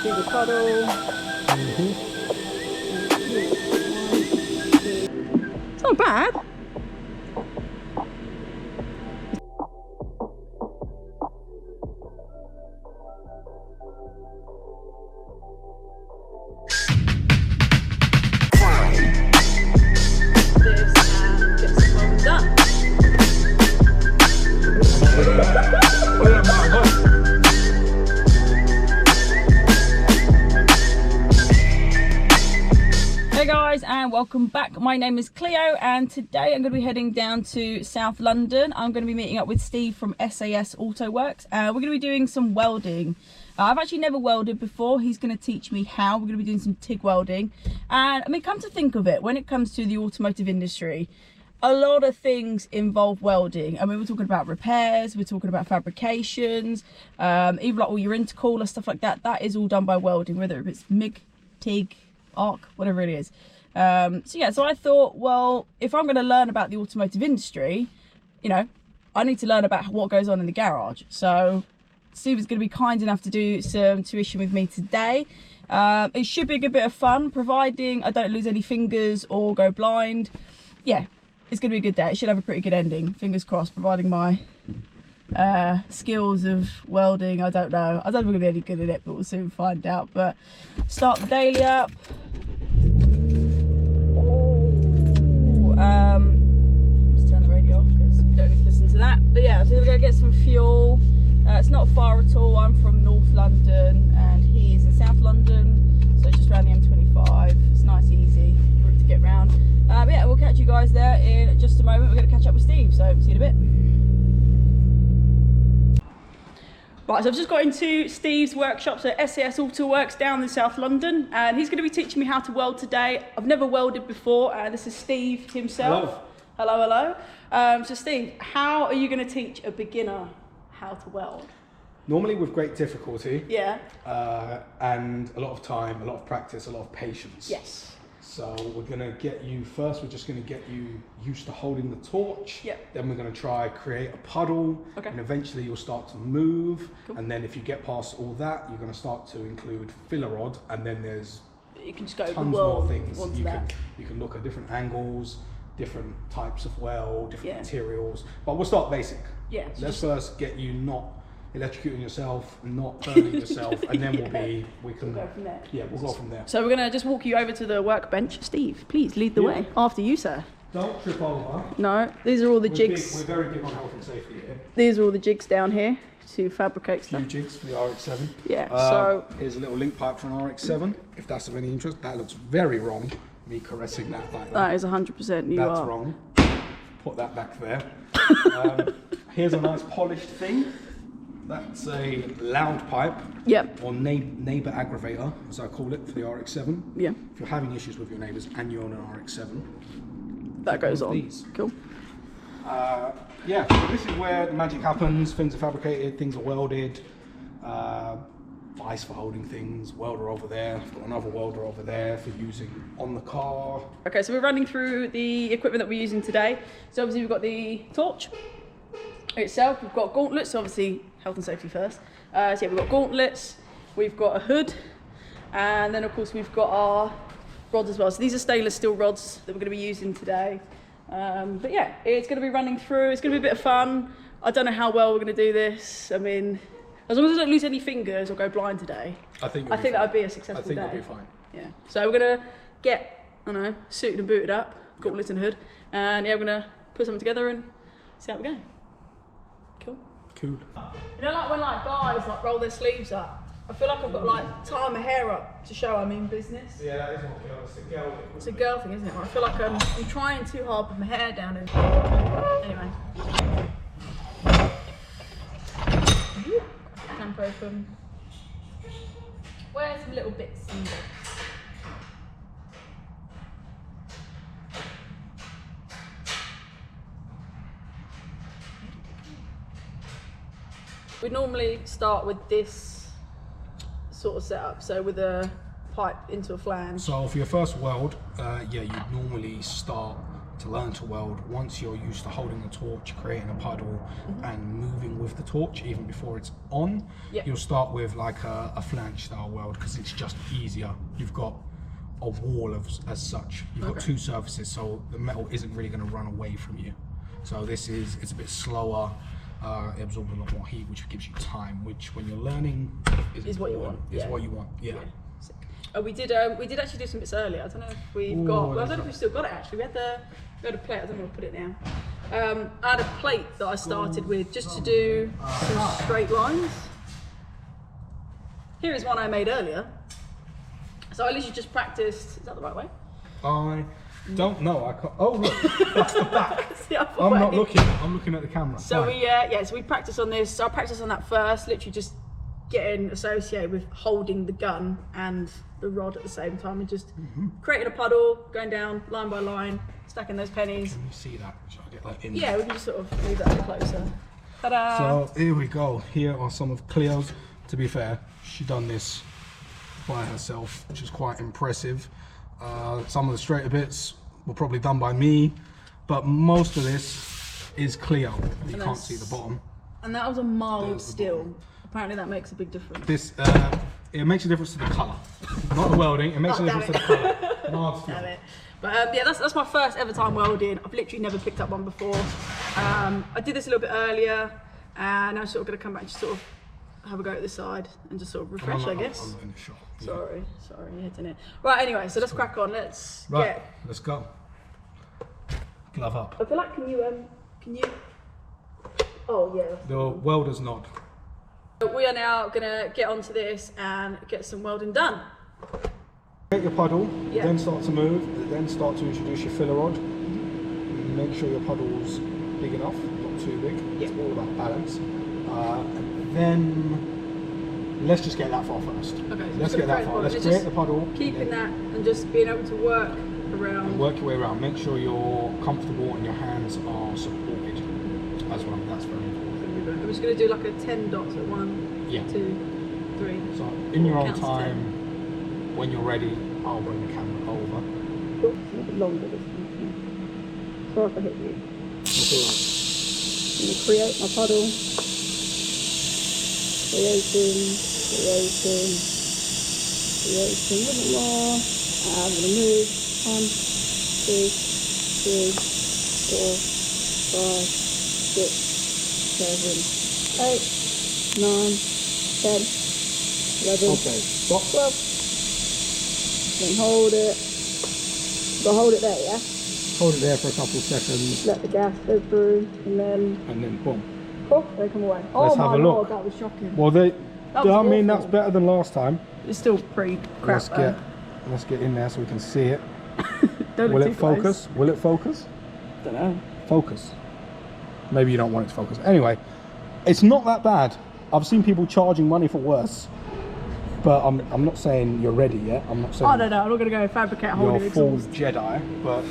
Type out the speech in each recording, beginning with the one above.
Do the puddle. It's not bad. Hey guys, and welcome back. My name is Cleo, and today I'm going to be heading down to South London. I'm going to be meeting up with Steve from SAS Autoworks. We're going to be doing some welding. I've actually never welded before. He's going to teach me how. We're going to be doing some TIG welding. And I mean, come to think of it, when it comes to the automotive industry, a lot of things involve welding. I mean, we're talking about repairs, we're talking about fabrications, even like all your intercooler, stuff like that. That is all done by welding, whether it's MIG, TIG, arc, whatever it is. So I thought, well, if I'm going to learn about the automotive industry, you know, I need to learn about what goes on in the garage. So Steve is going to be kind enough to do some tuition with me today. It should be a good bit of fun, providing I don't lose any fingers or go blind. Yeah, it's going to be a good day. It should have a pretty good ending, fingers crossed, providing my skills of welding, I don't know. I don't think I'm going to be any good at it, but we'll soon find out. But start the daily up. Just turn the radio off because we don't need to listen to that. But yeah, so we're going to get some fuel. It's not far at all. I'm from North London and he is in South London, so it's just around the M25. It's nice, easy route to get round. But yeah, we'll catch you guys there in just a moment. We're going to catch up with Steve, so see you in a bit. Right, so I've just got into Steve's workshop, so SAS Autoworks down in South London, and he's going to be teaching me how to weld today. I've never welded before, and this is Steve himself. Hello. So Steve, how are you going to teach a beginner how to weld? Normally with great difficulty. Yeah. And a lot of time, a lot of practice, a lot of patience. Yes. So we're going to get you, first we're just going to get you used to holding the torch. Yep. Then we're going to try create a puddle. Okay. And eventually you'll start to move. Cool. And then if you get past all that, you're going to start to include filler rod. And then there's You can just go tons more things. You You can look at different angles, different types of weld, different Yeah. materials. But we'll start basic. Yeah. So Let's first get you not electrocuting yourself, not burning yourself, and then Yeah. we can go from there. Yeah, we'll go from there. So we're going to just walk you over to the workbench. Steve, please lead the way. After you, sir. Don't trip over. No, these are all the jigs. We're very big on health and safety here. These are all the jigs down here to fabricate Few stuff. jigs for the RX7. Yeah, so here's a little link pipe for an RX7, if that's of any interest. That looks very wrong, me caressing that like that. that is 100% you That's are. wrong. Put that back there. Here's a nice polished thing. That's a loud pipe. Yep. Or neighbour aggravator, as I call it, for the RX7. Yeah. If you're having issues with your neighbours and you're on an RX7, That goes on. these. Cool. Yeah, so this is where the magic happens. Things are fabricated, things are welded. Vice for holding things, welder over there. I've got another welder over there for using on the car. Okay, so we're running through the equipment that we're using today. So obviously we've got the torch itself, we've got gauntlets, obviously health and safety first. So yeah, we've got gauntlets, we've got a hood, and then of course we've got our rods as well. So these are stainless steel rods that we're going to be using today. But yeah, it's going to be running through, it's going to be a bit of fun. I don't know how well we're going to do this. I mean, as long as I don't lose any fingers or go blind today, I think that would be a successful day. it'll be fine. Yeah. So we're going to get, I don't know, suited and booted up, gauntlets and hood, and yeah, we're going to put something together and see how we go. Cool. You know, like when guys roll their sleeves up, I feel like I've got to tie my hair up to show I'm in business. Yeah, that is what we are. It's a girl thing. It's a girl thing, isn't it? I feel like I'm trying too hard with my hair down. And anyway. Clamp open. Where's some little bits and bits? We normally start with this sort of setup, so with a pipe into a flange. So for your first weld, yeah, you'd normally start to learn to weld, once you're used to holding the torch, creating a puddle, and moving with the torch, even before it's on, you'll start with like a flange style weld, because it's just easier. You've got a wall as such. You've got two surfaces, so the metal isn't really going to run away from you. So it's a bit slower. It absorbs a lot more heat, which gives you time, which when you're learning is what you want. What you want. Yeah. We did actually do some bits earlier. I don't know if we've got. Well, I don't know if we've still got it actually. We had a plate. I don't know where to put it now. I had a plate that I started with just to do some straight lines. Here is one I made earlier. So I literally just practiced. Is that the right way? I don't know. I can't. Oh look, that's the back. I'm not looking. I'm looking at the camera. So we so we practiced on this. So I practiced on that first. Literally just getting associated with holding the gun and the rod at the same time, and just creating a puddle, going down line by line, stacking those pennies. Can you see that? Shall I get that in? Yeah, we can just sort of move that a bit closer. Ta-da! So here we go. Here are some of Cleo's. To be fair, she done this by herself, which is quite impressive. Some of the straighter bits were probably done by me, but most of this is Cleo. You can't see the bottom. And that was a mild steel. Apparently that makes a big difference. This, it makes a difference to the colour. Not the welding, it makes a difference to the colour. Mild steel. Damn it. But yeah, that's my first ever time welding. I've literally never picked up one before. I did this a little bit earlier, and I'm sort of going to come back and just sort of have a go at this side and just sort of refresh, I guess. I'm not in the shop. Sorry, you're hitting it. Right, anyway, so let's crack on. Let's let's go. Glove up. I feel like, can you? Oh yeah. The welder's nod. We are now gonna get onto this and get some welding done. Get your puddle, then start to move, then start to introduce your filler rod. Make sure your puddle's big enough, not too big. It's all about balance. And then let's just get that far first. Okay. So let's get that far. Let's create the puddle. Keeping that and just being able to work around. And work your way around. Make sure you're comfortable and your hands are supported as well. That's very important. I'm just going to do like a 10 dots at 1, 2, 3. So in your own time, when you're ready, I'll bring the camera over. Cool. It's a little bit longer this time. Sorry if I hit you. That's all right. I'm going to create my puddle. Creating a little more. I'm going to move 1, 2, 3, 4, 5, 6, 7, 8, 9, 10, 11, okay, stop. 12. Then hold it. So hold it there, yeah? Hold it there for a couple of seconds. Let the gas go through, and then boom. Oh, they come away. Let's have a look. Lord, that was shocking. Well, I mean, that's better than last time. It's still pretty crap. Let's get in there so we can see it. Will it focus? Will it focus? Don't know. Focus. Maybe you don't want it to focus. Anyway, it's not that bad. I've seen people charging money for worse. But I'm not saying you're ready yet. I'm not saying. I don't know. I'm not going to go fabricate holding you're full Jedi, but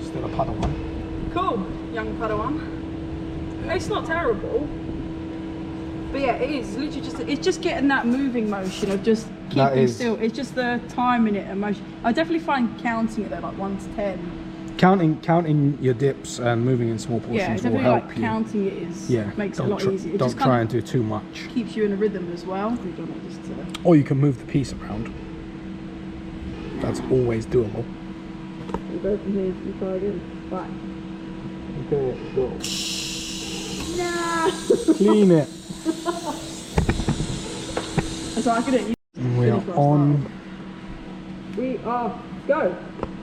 still a Padawan. Cool, young Padawan. It's not terrible. But yeah, it is literally it's just getting that moving motion of just keeping still. It's just the timing it and motion. I definitely find counting it though, like 1 to 10. Counting your dips and moving in small portions will help you. Counting it makes it a lot easier. Don't try and do too much. Keeps you in a rhythm as well. Or you can move the piece around. That's always doable. We'll go from here and try again. Right. Okay, go. Nah. Clean it. That's all I can do. We are on. We are go.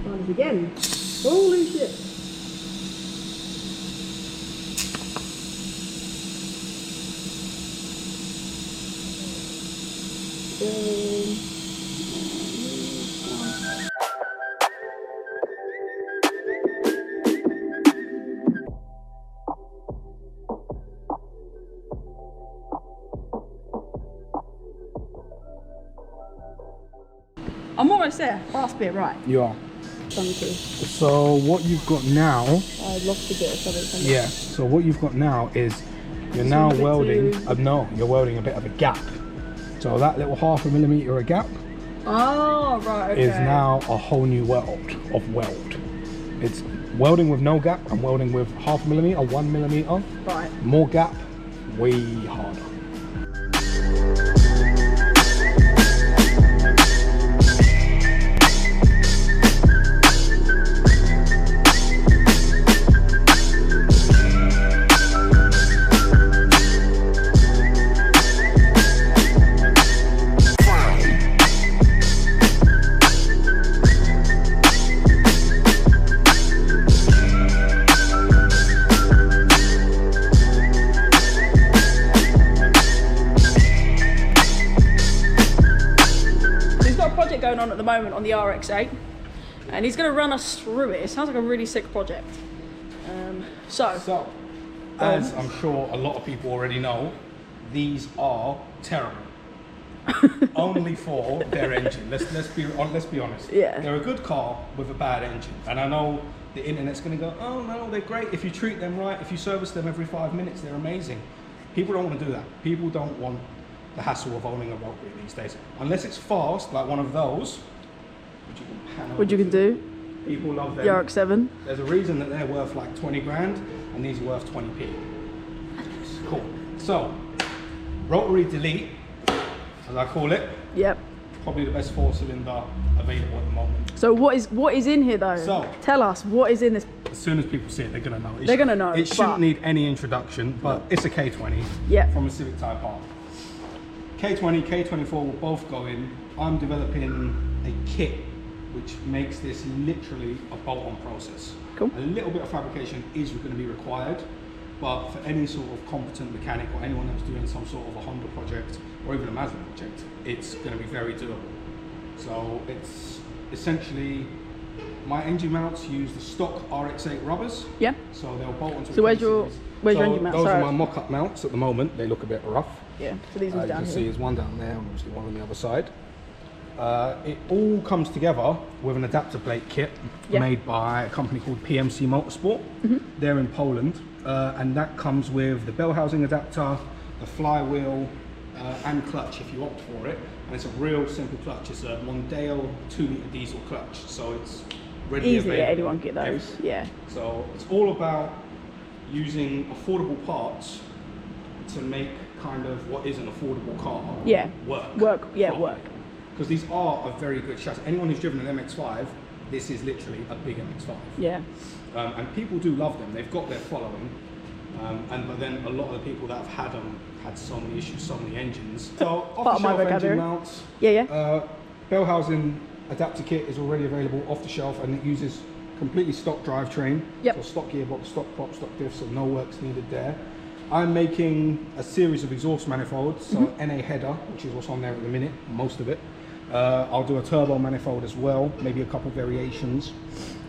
Try this again. Holy shit. I'm almost there. Last bit, right? You are. Thank you. So what you've got now... I lost a bit of something. Yeah, so what you've got now is you're now welding... no, you're welding a bit of a gap. So that little 0.5 millimeter of gap right, okay. is now a whole new weld of weld. It's welding with no gap and welding with 0.5 millimeter, 1 millimeter. Right. More gap, way harder. Going on at the moment on the RX8, and he's going to run us through it. It sounds like a really sick project. So as I'm sure a lot of people already know, these are terrible. Only for their engine. Let's be honest. Yeah. They're a good car with a bad engine, and I know the internet's going to go, oh no, they're great if you treat them right. If you service them every 5 minutes, they're amazing. People don't want to do that. People don't want the hassle of owning a rotary these days, unless it's fast, like one of those, which you can do. People love them. The RX7. There's a reason that they're worth like 20 grand, and these are worth 20p. Cool. So, rotary delete, as I call it. Yep. Probably the best 4-cylinder available at the moment. So what is in here though? So tell us what is in this. As soon as people see it, they're gonna know. They're gonna know. It shouldn't need any introduction, but it's a K20. Yeah. From a Civic Type R. K20, K24 will both go in. I'm developing a kit which makes this literally a bolt-on process. Cool. A little bit of fabrication is going to be required, but for any sort of competent mechanic or anyone that's doing some sort of a Honda project or even a Mazda project, it's going to be very doable. So it's essentially, my engine mounts use the stock RX8 rubbers. Yeah. So they'll bolt onto. So where's your engine mount? Those are my mock-up mounts at the moment. They look a bit rough. Yeah. So these ones down here. You can see there's one down there and obviously one on the other side. It all comes together with an adapter plate kit made by a company called PMC Motorsport. They're in Poland, and that comes with the bell housing adapter, the flywheel, and clutch if you opt for it. And it's a real simple clutch. It's a Mondeo 2-litre diesel clutch, so it's readily easily available. anyone can get those. Yeah. So it's all about using affordable parts to make kind of what is an affordable car work. Work. Because these are a very good chassis. Anyone who's driven an MX-5, this is literally a big MX-5. Yeah. And people do love them. They've got their following. But then a lot of the people that have had them had so many issues, so many engines. So off-the-shelf engine mounts. Bell housing adapter kit is already available off the shelf, and it uses completely stock drivetrain. So stock gearbox, stock prop, stock diff, so no work's needed there. I'm making a series of exhaust manifolds, so NA header, which is what's on there at the minute, most of it. I'll do a turbo manifold as well, maybe a couple variations,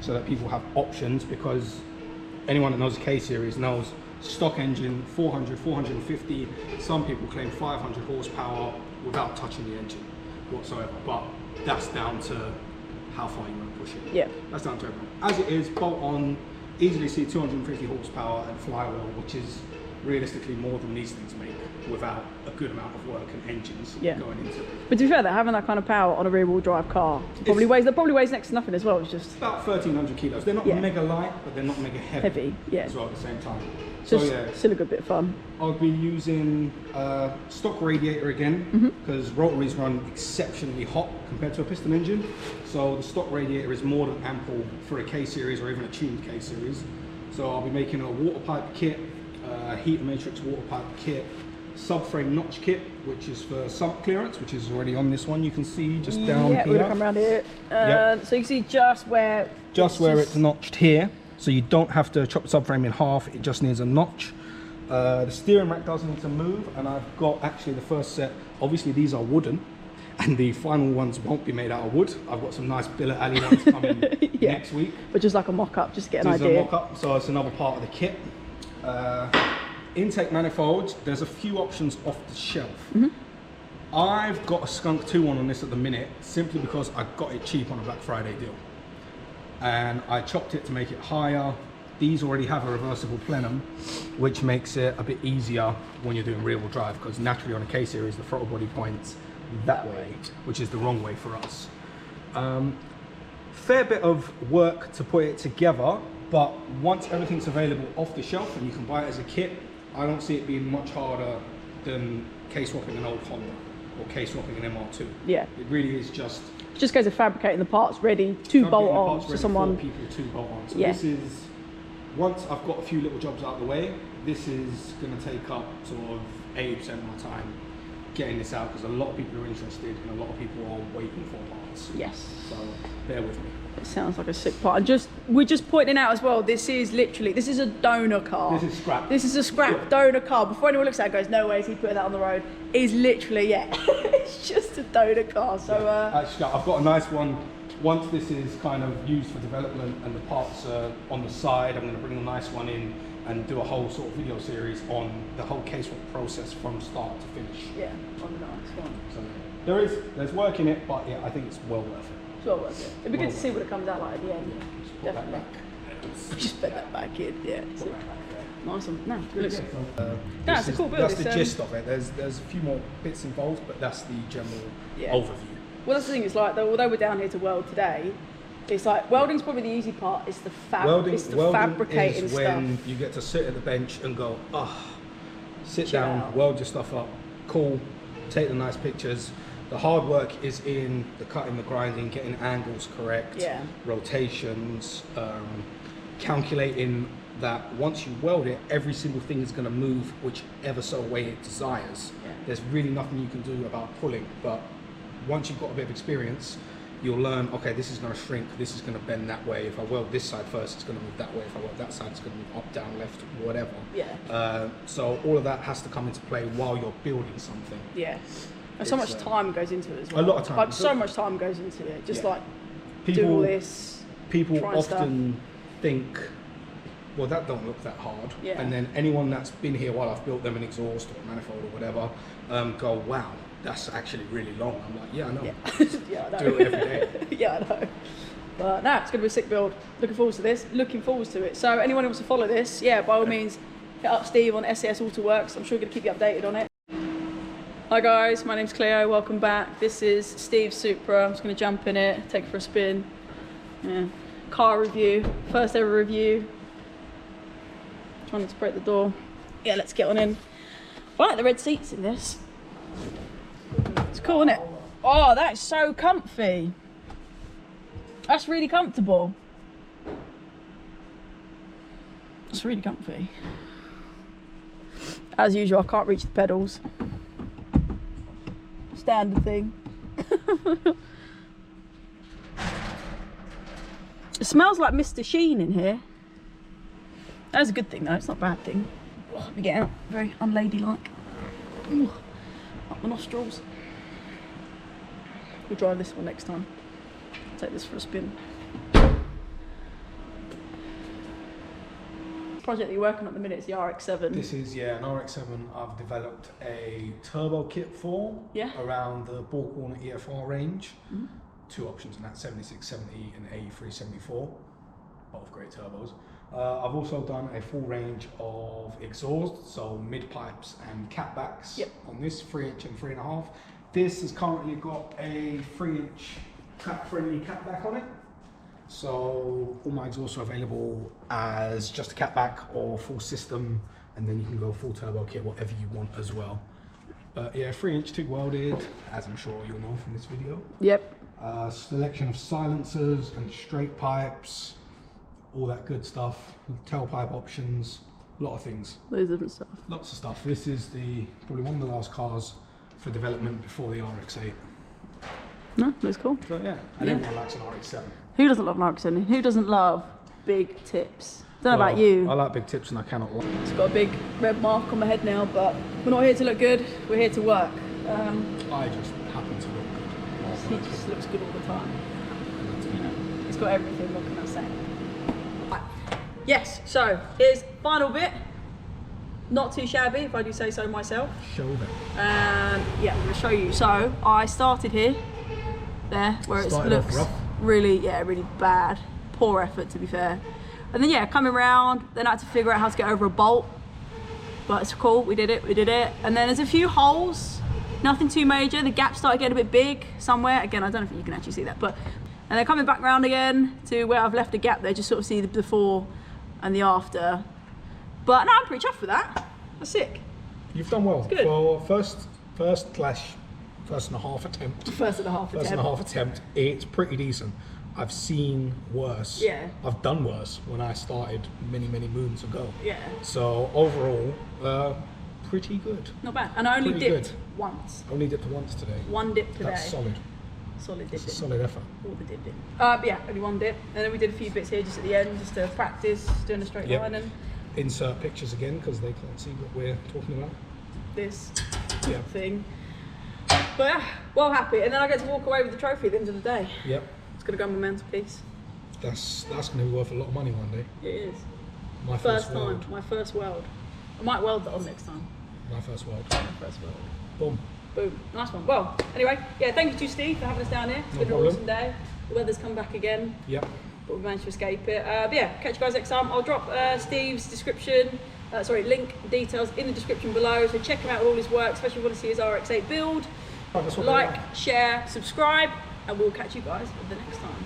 so that people have options, because anyone that knows the K series knows stock engine, 400, 450, some people claim 500 horsepower without touching the engine whatsoever, but that's down to how far you want to push it. Yeah. That's down to everyone. As it is, bolt on, easily see 250 horsepower and flywheel, which is realistically more than these things make without a good amount of work and engines going into it. But to be fair, having that kind of power on a rear-wheel drive car probably weighs next to nothing as well. It's just about 1,300 kilos. They're not mega light, but they're not mega heavy. As well at the same time. So still a good bit of fun. I'll be using stock radiator again, because rotaries run exceptionally hot compared to a piston engine. So the stock radiator is more than ample for a K series or even a tuned K series. So I'll be making a water pipe kit, heater matrix water pipe kit, subframe notch kit, which is for sump clearance, which is already on this one. You can see just down here. Yeah, we're gonna come around here. So you can see just where it's notched here. So you don't have to chop the subframe in half. It just needs a notch. The steering rack does need to move, and I've got actually the first set. Obviously these are wooden, and the final ones won't be made out of wood. I've got some nice billet alley ones coming next week. But just like a mock-up, just to get an idea. It's a mock-up, so it's another part of the kit. Intake manifolds, there's a few options off the shelf. I've got a Skunk 2 on this at the minute, simply because I got it cheap on a Black Friday deal. And I chopped it to make it higher. These already have a reversible plenum, which makes it a bit easier when you're doing rear-wheel drive, because naturally on a K series the throttle body points that way, which is the wrong way for us. fair bit of work to put it together, but once everything's available off the shelf and you can buy it as a kit, I don't see it being much harder than K-swapping an old Honda or K-swapping an MR2. Yeah. It really is just... Just goes to fabricating the parts ready to bolt on to someone. For people to bolt on. So yeah. This is, once I've got a few little jobs out of the way, this is going to take up sort of 80% of my time getting this out, because a lot of people are interested and a lot of people are waiting for parts. Yes. So bear with me. It sounds like a sick part. And we're just pointing out as well, this is a donor car. This is scrap. This is a scrap donor car. Before anyone looks at it and goes, no way is he putting that on the road, is literally, yeah, it's just a donor car. So actually, I've got a nice one. Once this is kind of used for development and the parts are on the side, I'm going to bring a nice one in and do a whole sort of video series on the whole K-swap process from start to finish. Yeah, on the nice one. So there's work in it, but yeah, I think it's well worth it. It's well worth it. It'd be good to see what it comes out like at the end. Yeah, definitely. Just put that back in. Yeah. Nice one. No, it looks. That's a cool build. That's the gist of it. There's a few more bits involved, but that's the general overview. Well, that's the thing. It's like, although we're down here to weld today, it's like welding's probably the easy part. It's the fabricating is when stuff. you get to sit at the bench and go, sit down, weld your stuff up, cool, take the nice pictures. The hard work is in the cutting, the grinding, getting angles correct, rotations, calculating that once you weld it, every single thing is going to move whichever so way it desires. Yeah. There's really nothing you can do about pulling, but once you've got a bit of experience, you'll learn, okay, this is going to shrink, this is going to bend that way. If I weld this side first, it's going to move that way. If I weld that side, it's going to move up, down, left, whatever. Yeah. So all of that has to come into play while you're building something. Yeah. And so much time goes into it as well. A lot of time. Like so much time goes into it. Just like do all this. People often think, well, that don't look that hard. Yeah. And then anyone that's been here while I've built them an exhaust or a manifold or whatever, go, wow, that's actually really long. I'm like, yeah, I know. Yeah, yeah I know. Do it every day. Yeah, I know. But no, it's going to be a sick build. Looking forward to this. Looking forward to it. So anyone who wants to follow this, yeah, by all means, hit up Steve on SAS Autoworks. I'm sure we're going to keep you updated on it. Hi guys, my name's Cleo, welcome back. This is Steve's Supra. I'm just going to jump in it, take it for a spin. Yeah. Car review, first ever review. Trying to break the door. Yeah, let's get on in. I like the red seats in this. It's cool, isn't it? Oh, that is so comfy. That's really comfortable. It's really comfy. As usual, I can't reach the pedals. Standard thing. It smells like Mr. Sheen in here. That's a good thing though, it's not a bad thing. Let me get out, very unladylike. Ooh, up my nostrils. We'll drive this one next time. Take this for a spin. Project that you're working on at the minute is the RX7. This is, yeah, an RX7 I've developed a turbo kit for around the Borg-Warner EFR range. Mm-hmm. Two options in that, 7670 and 8374, both great turbos. I've also done a full range of exhaust, so mid pipes and catbacks on this 3" and 3.5. This has currently got a 3" cat-friendly catback on it. So all my exhausts are available as just a catback or full system, and then you can go full turbo kit, whatever you want as well. But yeah, 3" Tig Welded, as I'm sure you'll know from this video. Yep. Selection of silencers and straight pipes, all that good stuff. Tailpipe options, a lot of things. Loads of different stuff. Lots of stuff. This is probably one of the last cars for development before the RX8. No, that's cool. So yeah, and everyone likes an RX7. Who doesn't love an RX7? Who doesn't love big tips? Don't know about you. I like big tips and I cannot lie. It's got a big red mark on my head now, but we're not here to look good, we're here to work. I just happen to look good. He just looks good all the time. He's got everything, what can I say? Right. Yes, so here's final bit. Not too shabby, if I do say so myself. Show them. Yeah, I'm going to show you. So I started here, there, where it looks really, really bad. Poor effort, to be fair. And then coming around, then I had to figure out how to get over a bolt. But it's cool, we did it. And then there's a few holes, nothing too major. The gap started getting a bit big somewhere. Again, I don't know if you can actually see that, but And then coming back round again to where I've left a gap there, just sort of see the before and the after. But no, I'm pretty chuffed with that. That's sick. You've done well. Good. For first and a half attempt. First and a half attempt. It's pretty decent. I've seen worse. Yeah. I've done worse when I started many moons ago. Yeah. So overall, pretty good. Not bad. And I only Pretty dipped good. once. Only dipped once today. One dip today. That's solid. Solid That's a dipping. solid effort. All the dipping. But yeah, only one dip. And then we did a few bits here just at the end, just to practice doing a straight Yep. line and Insert pictures again because they can't see what we're talking about. this Yeah. thing. But yeah, well happy. And then I get to walk away with the trophy at the end of the day. Yep. It's going to go on my mantelpiece. That's going to be worth a lot of money one day. It is. My First first time, weld. my first weld. I might weld that on next time. My first weld. My first weld. Boom. Boom. Nice one. Well, anyway, yeah, thank you to Steve for having us down here. It's No been problem. an awesome day. The weather's come back again, Yep. but we managed to escape it. But yeah, catch you guys next time. I'll drop Steve's link details in the description below. So check him out with all his work, especially if you want to see his RX8 build. Right, that's what Like, they are. share, subscribe, and we'll catch you guys the next time.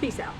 Peace out.